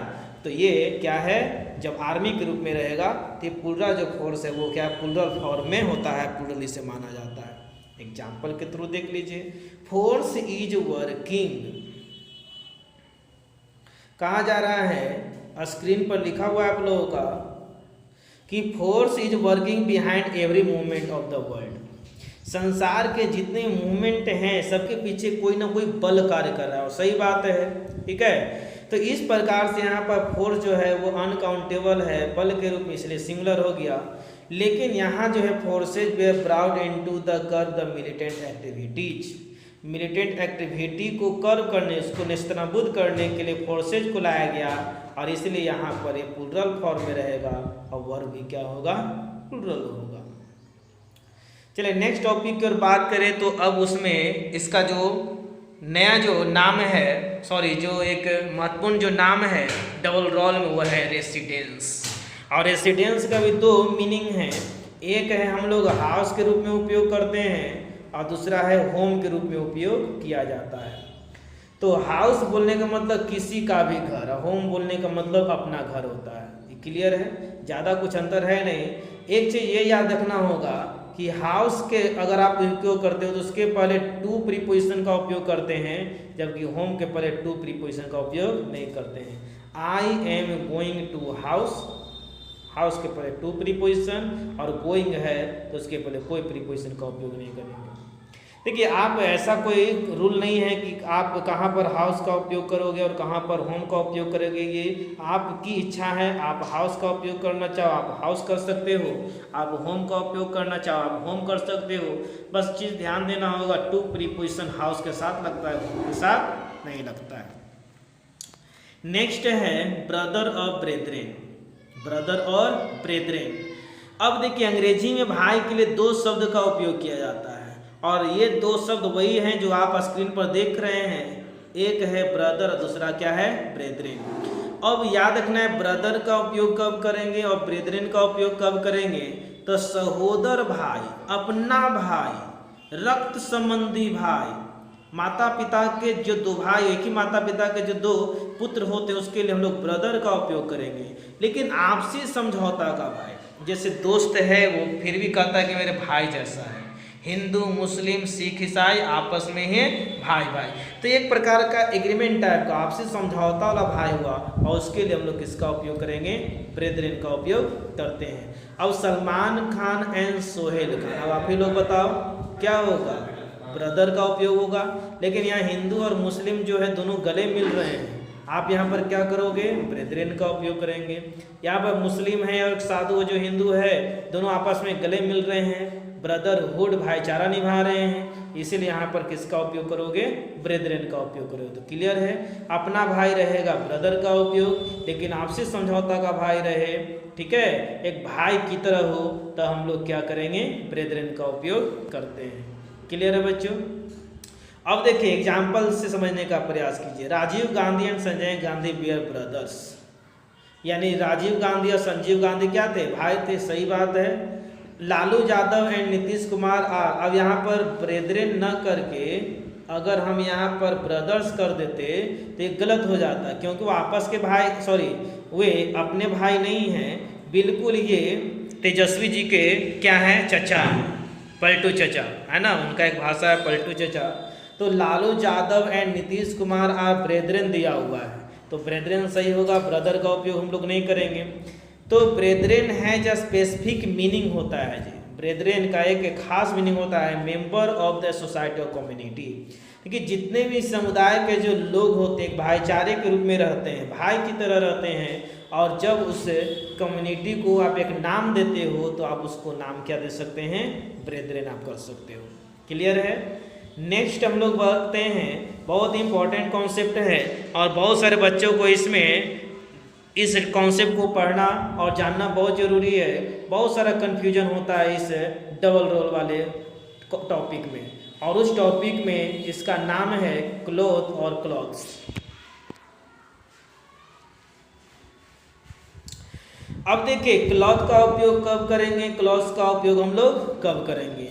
तो ये क्या है? जब आर्मी के रूप में रहेगा तो प्लूरल जो फोर्स है वो क्या प्लूरल फॉर्म में होता है, प्लूरल इसे माना जाता है। एग्जाम्पल के थ्रू देख लीजिए, फोर्स इज वर्किंग। कहा जा रहा है, स्क्रीन पर लिखा हुआ है आप लोगों का कि force is working behind every movement of the world. संसार के जितने मूवमेंट हैं सबके पीछे कोई ना कोई बल कार्य कर रहा है, और सही बात है, ठीक है। तो इस प्रकार से यहाँ पर फोर्स जो है वो अनकाउंटेबल है, बल के रूप में, इसलिए सिंगुलर हो गया। लेकिन यहाँ जो है forces were brought into the curb the militant activities. Militant activity को कर्व करने, उसको नेस्तनाबूद करने के लिए फोर्सेज को लाया गया, और इसलिए यहाँ पर ये प्लूरल फॉर्म में रहेगा और वर्ब भी क्या होगा? प्लूरल होगा। चलिए नेक्स्ट टॉपिक की ओर बात करें तो अब उसमें इसका जो नया जो नाम है, सॉरी जो एक महत्वपूर्ण जो नाम है डबल रोल में, वो है रेसिडेंस। और रेसिडेंस का भी दो मीनिंग है। एक है हम लोग हाउस के रूप में उपयोग करते हैं और दूसरा है होम के रूप में उपयोग किया जाता है। तो हाउस बोलने का मतलब किसी का भी घर, होम बोलने का मतलब अपना घर होता है। ये क्लियर है, ज़्यादा कुछ अंतर है नहीं। एक चीज़ ये याद रखना होगा कि हाउस के अगर आप उपयोग करते हो तो उसके पहले टू प्रीपोजिशन का उपयोग करते हैं, जबकि होम के पहले टू प्रीपोजिशन का उपयोग नहीं करते हैं। I am going to house, house के पहले टू प्रीपोजिशन, और गोइंग है तो उसके पहले कोई प्रीपोजिशन का उपयोग नहीं करेंगे। देखिए, आप ऐसा कोई रूल नहीं है कि आप कहाँ पर हाउस का उपयोग करोगे और कहाँ पर होम का उपयोग करोगे, ये आपकी इच्छा है। आप हाउस का उपयोग करना चाहो आप हाउस कर सकते हो, आप होम का उपयोग करना चाहो आप होम कर सकते हो। बस चीज़ ध्यान देना होगा, टू प्रीपोजिशन हाउस के साथ लगता है, होम के साथ नहीं लगता है। नेक्स्ट है ब्रदर और ब्रेदरेन, ब्रदर और ब्रेदरेन। अब देखिए, अंग्रेजी में भाई के लिए दो शब्द का उपयोग किया जाता है और ये दो शब्द वही हैं जो आप स्क्रीन पर देख रहे हैं। एक है ब्रदर और दूसरा क्या है, ब्रेदरेन। अब याद रखना है, ब्रदर का उपयोग कब करेंगे और ब्रेदरेन का उपयोग कब करेंगे। तो सहोदर भाई, अपना भाई, रक्त संबंधी भाई, माता पिता के जो दो भाई, एक ही माता पिता के जो दो पुत्र होते हैं उसके लिए हम लोग ब्रदर का उपयोग करेंगे। लेकिन आपसी समझौता का भाई, जैसे दोस्त है वो फिर भी कहता है कि मेरे भाई जैसा है, हिंदू मुस्लिम सिख ईसाई आपस में ही भाई भाई, तो एक प्रकार का एग्रीमेंट टाइप का आपसी समझौता वाला भाई हुआ, और उसके लिए हम लोग किसका उपयोग करेंगे, ब्रेदरेन का उपयोग करते हैं। अब सलमान खान एंड सोहेल खान, अब आप ही लोग बताओ क्या होगा, ब्रदर का उपयोग होगा। लेकिन यहाँ हिंदू और मुस्लिम जो है दोनों गले मिल रहे हैं, आप यहाँ पर क्या करोगे, ब्रेदरेन का उपयोग करेंगे। यहाँ पर मुस्लिम है और साधु जो हिंदू है दोनों आपस में गले मिल रहे हैं, ब्रदरहुड भाईचारा निभा रहे हैं, इसीलिए यहाँ पर किसका उपयोग करोगे, ब्रेदरेन का उपयोग करोगे। तो क्लियर है, अपना भाई रहेगा ब्रदर का उपयोग, लेकिन आपसी समझौता का भाई रहे, ठीक है, एक भाई की तरह हो, तो हम लोग क्या करेंगे, ब्रेदरेन का उपयोग करते हैं। क्लियर है बच्चों। अब देखिए एग्जाम्पल से समझने का प्रयास कीजिए। Rajiv Gandhi and Sanjay Gandhi were brothers, यानी राजीव गांधी और संजीव गांधी क्या थे, भाई थे, सही बात है। लालू यादव एंड नीतीश कुमार आर, अब यहाँ पर ब्रेदरेन न करके अगर हम यहाँ पर ब्रदर्स कर देते तो ये गलत हो जाता, क्योंकि वो आपस के भाई, सॉरी वे अपने भाई नहीं हैं, बिल्कुल ये तेजस्वी जी के क्या हैं, चचा हैं, पलटू चचा है ना, उनका एक भाषा है पलटू चचा। तो लालू यादव एंड नीतीश कुमार आर ब्रेदरेन दिया हुआ है, तो ब्रेदरेन सही होगा, ब्रदर का उपयोग हम लोग नहीं करेंगे। तो ब्रेदरेन है जो स्पेसिफिक मीनिंग होता है जी, ब्रेदरेन का एक खास मीनिंग होता है, मेंबर ऑफ द सोसाइटी और कम्युनिटी। क्योंकि जितने भी समुदाय के जो लोग होते हैं भाईचारे के रूप में रहते हैं, भाई की तरह रहते हैं, और जब उस कम्युनिटी को आप एक नाम देते हो तो आप उसको नाम क्या दे सकते हैं, ब्रेदरेन आप कर सकते हो। क्लियर है। नेक्स्ट हम लोग बढ़ते हैं, बहुत इंपॉर्टेंट कॉन्सेप्ट है और बहुत सारे बच्चों को इसमें इस कॉन्सेप्ट को पढ़ना और जानना बहुत ज़रूरी है। बहुत सारा कन्फ्यूजन होता है इस डबल रोल वाले टॉपिक में, और उस टॉपिक में इसका नाम है क्लॉथ और क्लॉथ्स। अब देखिए क्लॉथ का उपयोग कब करेंगे, क्लॉथ्स का उपयोग हम लोग कब करेंगे।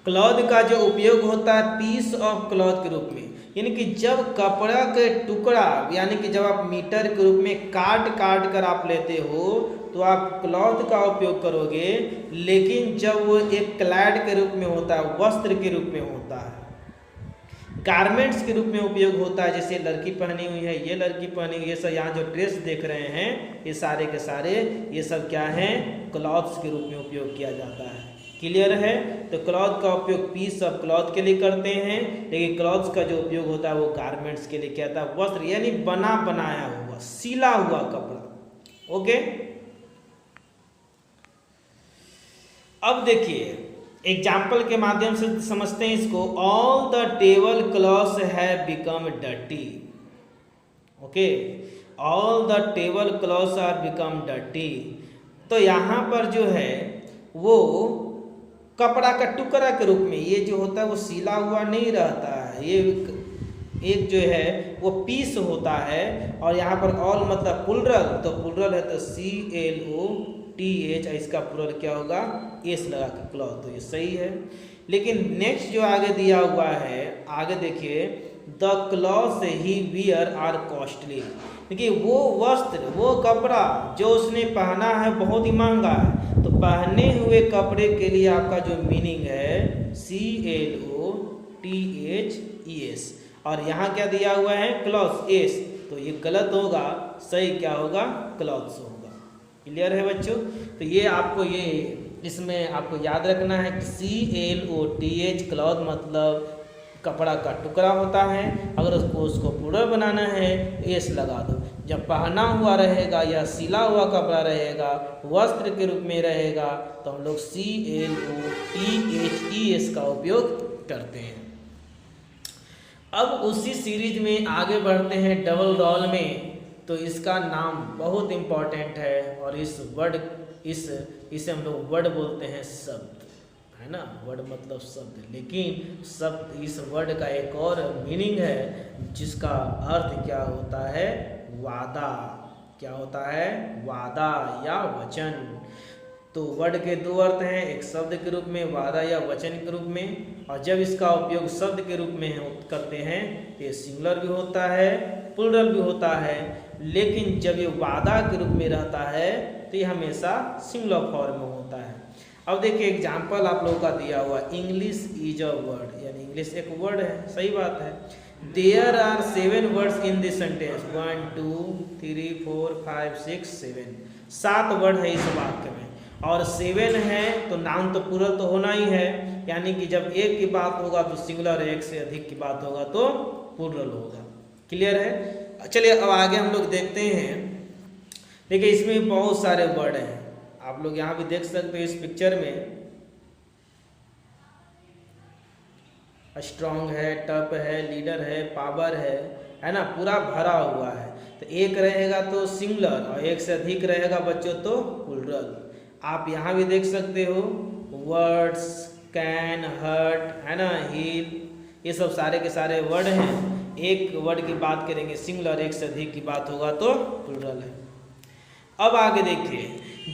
क्लॉथ का जो उपयोग होता है पीस ऑफ क्लॉथ के रूप में, यानी कि जब कपड़ा के टुकड़ा, यानी कि जब आप मीटर के रूप में काट कर आप लेते हो तो आप क्लॉथ का उपयोग करोगे। लेकिन जब वो एक क्लैड के रूप में होता है, वस्त्र के रूप में होता है, गारमेंट्स के रूप में उपयोग होता है, जैसे लड़की पहनी हुई है, ये लड़की पहनी हुई है, ये सब यहाँ जो ड्रेस देख रहे हैं ये सारे के सारे ये सब क्या हैं, क्लॉथ्स के रूप में उपयोग किया जाता है। क्लियर है। तो क्लॉथ का उपयोग पीस ऑफ क्लॉथ के लिए करते हैं, लेकिन क्लॉथ्स का जो उपयोग होता है वो गारमेंट्स के लिए क्या था, वस्त्र, यानी बना बनाया हुआ, सिला हुआ कपड़ा। ओके। अब देखिए एग्जाम्पल के माध्यम से समझते हैं इसको। All the table cloths have become dirty. Okay, all the table cloths are become dirty. तो यहाँ पर जो है वो कपड़ा का टुकड़ा के रूप में, ये जो होता है वो सिला हुआ नहीं रहता है, ये एक जो है वो पीस होता है। और यहाँ पर ऑल मतलब प्लुरल, तो प्लुरल है तो CLO TH, इसका प्लूरल क्या होगा, एस लगा के क्लॉथ, तो ये सही है। लेकिन नेक्स्ट जो आगे दिया हुआ है, आगे देखिए, the clothes he wear are costly, देखिए वो वस्त्र, वो कपड़ा जो उसने पहना है बहुत ही महंगा है। तो पहने हुए कपड़े के लिए आपका जो मीनिंग है CLOTHES, और यहाँ क्या दिया हुआ है, क्लॉथ्स, एस, तो ये गलत होगा, सही क्या होगा, क्लॉथ्स होगा। क्लियर है बच्चों? तो ये आपको ये इसमें आपको याद रखना है कि CLOTH क्लॉथ मतलब कपड़ा का टुकड़ा होता है। अगर उसको प्लूरल बनाना है एस लगा दो। जब पहना हुआ रहेगा या सिला हुआ कपड़ा रहेगा, वस्त्र के रूप में रहेगा, तो हम लोग CLOTHES का उपयोग करते हैं। अब उसी सीरीज में आगे बढ़ते हैं डबल रॉल में। तो इसका नाम बहुत इम्पॉर्टेंट है, और इस वर्ड इसे हम लोग वर्ड बोलते हैं शब्द, है ना। वर्ड मतलब शब्द, लेकिन शब्द, इस वर्ड का एक और मीनिंग है जिसका अर्थ क्या होता है, वादा। क्या होता है, वादा या वचन। तो वर्ड के दो अर्थ हैं, एक शब्द के रूप में, वादा या वचन के रूप में। और जब इसका उपयोग शब्द के रूप में करते हैं तो ये सिंगुलर भी होता है, प्लूरल भी होता है। लेकिन जब ये वादा के रूप में रहता है तो ये हमेशा सिंगुलर फॉर्म में होता है। अब देखिए एग्जाम्पल आप लोगों का दिया हुआ, इंग्लिश इज अ वर्ड, यानी इंग्लिश एक वर्ड है, सही बात है। There are 7 words in this sentence, 1 2 3 4 5 6 7, 7 word है इस वाक्य में, और 7 है तो नाउन तो प्लूरल तो होना ही है, यानी कि जब एक की बात होगा तो सिंगुलर, एक से अधिक की बात होगा तो प्लूरल होगा। क्लियर है? चलिए अब आगे हम लोग देखते हैं। देखिए इसमें बहुत सारे वर्ड हैं, आप लोग यहाँ भी देख सकते हो इस पिक्चर में, स्ट्रॉन्ग है, टफ है, लीडर है, पावर है ना, पूरा भरा हुआ है। तो एक रहेगा तो सिंगुलर और एक से अधिक रहेगा बच्चों तो प्लूरल। आप यहाँ भी देख सकते हो वर्ड्स, कैन, हर्ट, है ना, हील, ये सब सारे के सारे वर्ड हैं। एक वर्ड की बात करेंगे सिंगुलर, एक से अधिक की बात होगा तो प्लूरल है। अब आगे देखिए,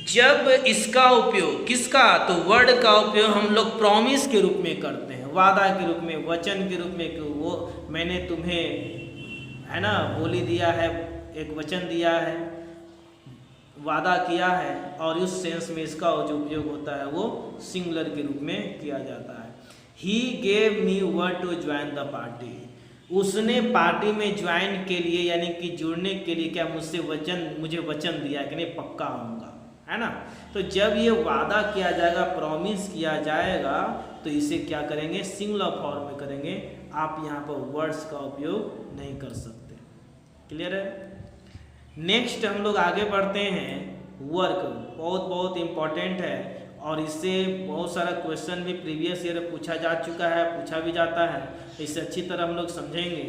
जब इसका उपयोग किसका, तो वर्ड का उपयोग हम लोग प्रॉमिस के रूप में करते हैं, वादा के रूप में, वचन के रूप में, कि वो मैंने तुम्हें, है ना, बोली दिया है, एक वचन दिया है, वादा किया है, और उस सेंस में इसका जो उपयोग होता है वो सिंगुलर के रूप में किया जाता है। He gave me word to join the party, उसने पार्टी में ज्वाइन के लिए यानी कि जुड़ने के लिए क्या मुझे वचन दिया कि नहीं पक्का आऊँगा, है ना। तो जब ये वादा किया जाएगा, प्रॉमिस किया जाएगा, तो इसे क्या करेंगे, सिंगुलर फॉर्म में करेंगे। आप यहाँ पर वर्ड्स का उपयोग नहीं कर सकते। क्लियर है? नेक्स्ट हम लोग आगे बढ़ते हैं। वर्क बहुत इम्पॉर्टेंट है, और इससे बहुत सारा क्वेश्चन भी प्रीवियस ईयर में पूछा जा चुका है, पूछा भी जाता है। इसे अच्छी तरह हम लोग समझेंगे।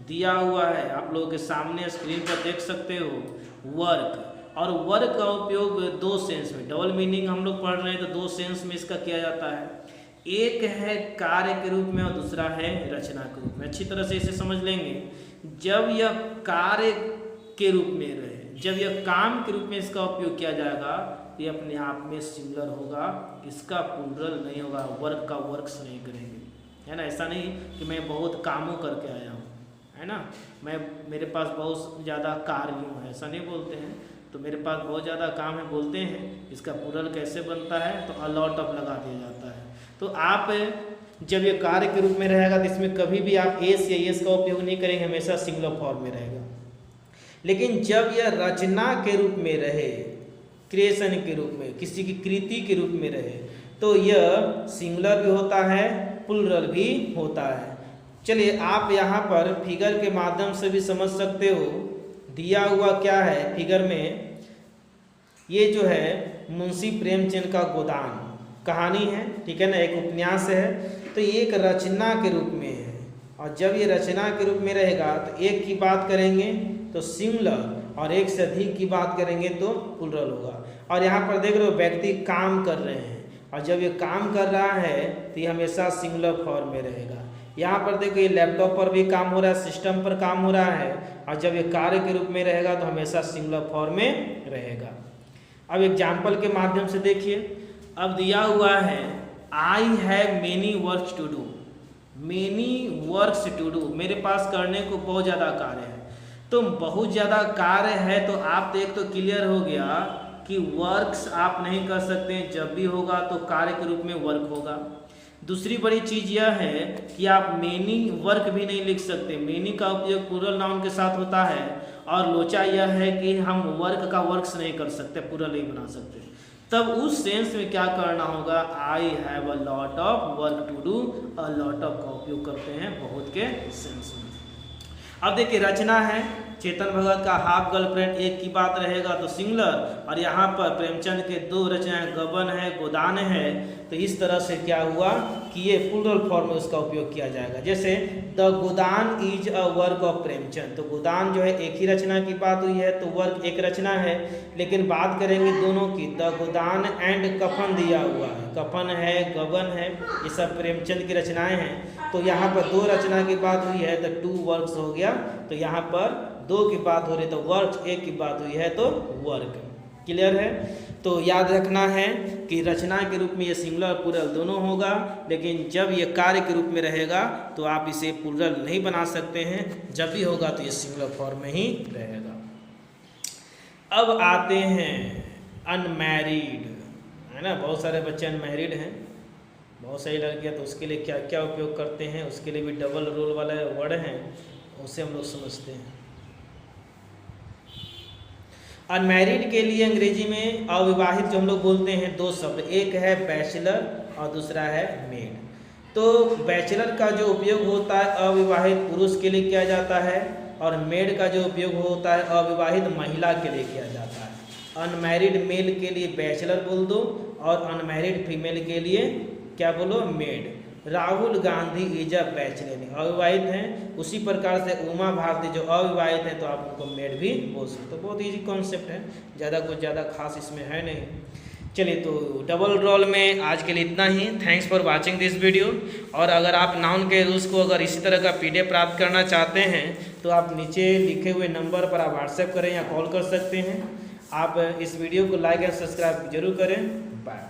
दिया हुआ है आप लोगों के सामने स्क्रीन पर देख सकते हो वर्क, और वर्क का उपयोग दो सेंस में, डबल मीनिंग हम लोग पढ़ रहे हैं तो दो सेंस में इसका किया जाता है। एक है कार्य के रूप में और दूसरा है रचना के रूप में। अच्छी तरह से इसे समझ लेंगे। जब यह कार्य के रूप में रहे, जब यह काम के रूप में इसका उपयोग किया जाएगा, ये अपने आप में सिंगुलर होगा, इसका प्लूरल नहीं होगा। वर्क का वर्क्स नहीं करेंगे, है ना। ऐसा नहीं कि मैं बहुत कामों करके आया हूँ, है ना, मेरे पास बहुत ज़्यादा कार्यों है, ऐसा नहीं बोलते हैं। तो मेरे पास बहुत ज़्यादा काम है बोलते हैं, इसका प्लूरल कैसे बनता है, तो अ लॉट ऑफ लगा दिया जाता है। तो आप जब ये कार्य के रूप में रहेगा तो इसमें कभी भी आप एस या एस का उपयोग नहीं करेंगे, हमेशा सिंगुलर फॉर्म में रहेगा। लेकिन जब यह रचना के रूप में रहे, क्रिएशन के रूप में, किसी की कृति के रूप में रहे, तो यह सिंगुलर भी होता है, प्लूरल भी होता है। चलिए आप यहाँ पर फिगर के माध्यम से भी समझ सकते हो। दिया हुआ क्या है फिगर में, ये जो है मुंशी प्रेमचंद का गोदान कहानी है, ठीक है ना, एक उपन्यास है। तो ये एक रचना के रूप में है, और जब ये रचना के रूप में रहेगा तो एक की बात करेंगे तो सिंगुलर, और एक से अधिक की बात करेंगे तो प्लूरल होगा। और यहाँ पर देख रहे हो व्यक्ति काम कर रहे हैं, और जब ये काम कर रहा है तो ये हमेशा सिंगुलर फॉर्म में रहेगा। यहाँ पर देखो ये लैपटॉप पर भी काम हो रहा है, सिस्टम पर काम हो रहा है, और जब ये कार्य के रूप में रहेगा तो हमेशा सिंगुलर फॉर्म में रहेगा। अब एग्जाम्पल के माध्यम से देखिए, अब दिया हुआ है I have many works to do, many works to do, मेरे पास करने को बहुत ज़्यादा कार्य है। तो बहुत ज़्यादा कार्य है तो आप एक तो क्लियर हो गया कि वर्क्स आप नहीं कर सकते, जब भी होगा तो कार्य के रूप में वर्क होगा। दूसरी बड़ी चीज़ यह है कि आप मेनी वर्क भी नहीं लिख सकते, मेनी का उपयोग प्लूरल नाउन के साथ होता है, और लोचा यह है कि हम वर्क का वर्क्स नहीं कर सकते, प्लूरल नहीं बना सकते। तब उस सेंस में क्या करना होगा, I have a lot of work to do, a lot of का उपयोग करते हैं बहुत के सेंस में। अब देखिए रचना है चेतन भगत का हाफ गर्लफ्रेंड, एक की बात रहेगा तो सिंगुलर, और यहाँ पर प्रेमचंद के दो रचनाएं गबन है गोदान है, तो इस तरह से क्या हुआ कि ये प्लूरल फॉर्म में उसका उपयोग किया जाएगा। जैसे the Godan is a work of Premchand, तो गोदान जो है एक ही रचना की बात हुई है तो वर्क एक रचना है, लेकिन बात करेंगे दोनों की, द गोदान एंड कफन दिया हुआ है, कफन है गबन है, ये सब प्रेमचंद की रचनाएं हैं। तो यहाँ पर दो रचना की बात हुई है तो टू वर्क्स हो गया, तो यहाँ पर दो की बात हो रही तो वर्क, एक की बात हुई है तो वर्क। क्लियर है? तो याद रखना है कि रचना के रूप में ये सिंगुलर प्लूरल दोनों होगा, लेकिन जब ये कार्य के रूप में रहेगा तो आप इसे प्लूरल नहीं बना सकते हैं, जब भी होगा तो ये सिंगुलर फॉर्म में ही रहेगा। अब आते हैं अनमैरिड, है ना, बहुत सारे बच्चे अनमैरिड हैं, बहुत सारी लड़कियाँ, तो उसके लिए क्या क्या उपयोग करते हैं, उसके लिए भी डबल रोल वाला वर्ड हैं, उसे हम लोग समझते हैं। अनमैरिड के लिए अंग्रेजी में अविवाहित जो हम लोग बोलते हैं दो शब्द, एक है बैचलर और दूसरा है मेड। तो बैचलर का जो उपयोग होता है अविवाहित पुरुष के लिए किया जाता है, और मेड का जो उपयोग होता है अविवाहित महिला के लिए किया जाता है। अनमैरिड मेल के लिए बैचलर बोल दो, और अनमैरिड फीमेल के लिए क्या बोलो, made. Rahul Gandhi is a bachelor, अविवाहित हैं, उसी प्रकार से उमा भारती जो अविवाहित हैं तो आप उनको मेड भी बोल सकते हो। बहुत इजी कॉन्सेप्ट है, कुछ ज़्यादा खास इसमें है नहीं। चलिए, तो डबल रोल में आज के लिए इतना ही। Thanks for watching this video. और अगर आप नाउन के रूल्स को अगर इसी तरह का PDF प्राप्त करना चाहते हैं तो आप नीचे लिखे हुए नंबर पर आप व्हाट्सएप करें या कॉल कर सकते हैं। आप इस वीडियो को लाइक एंड सब्सक्राइब जरूर करें। बाय।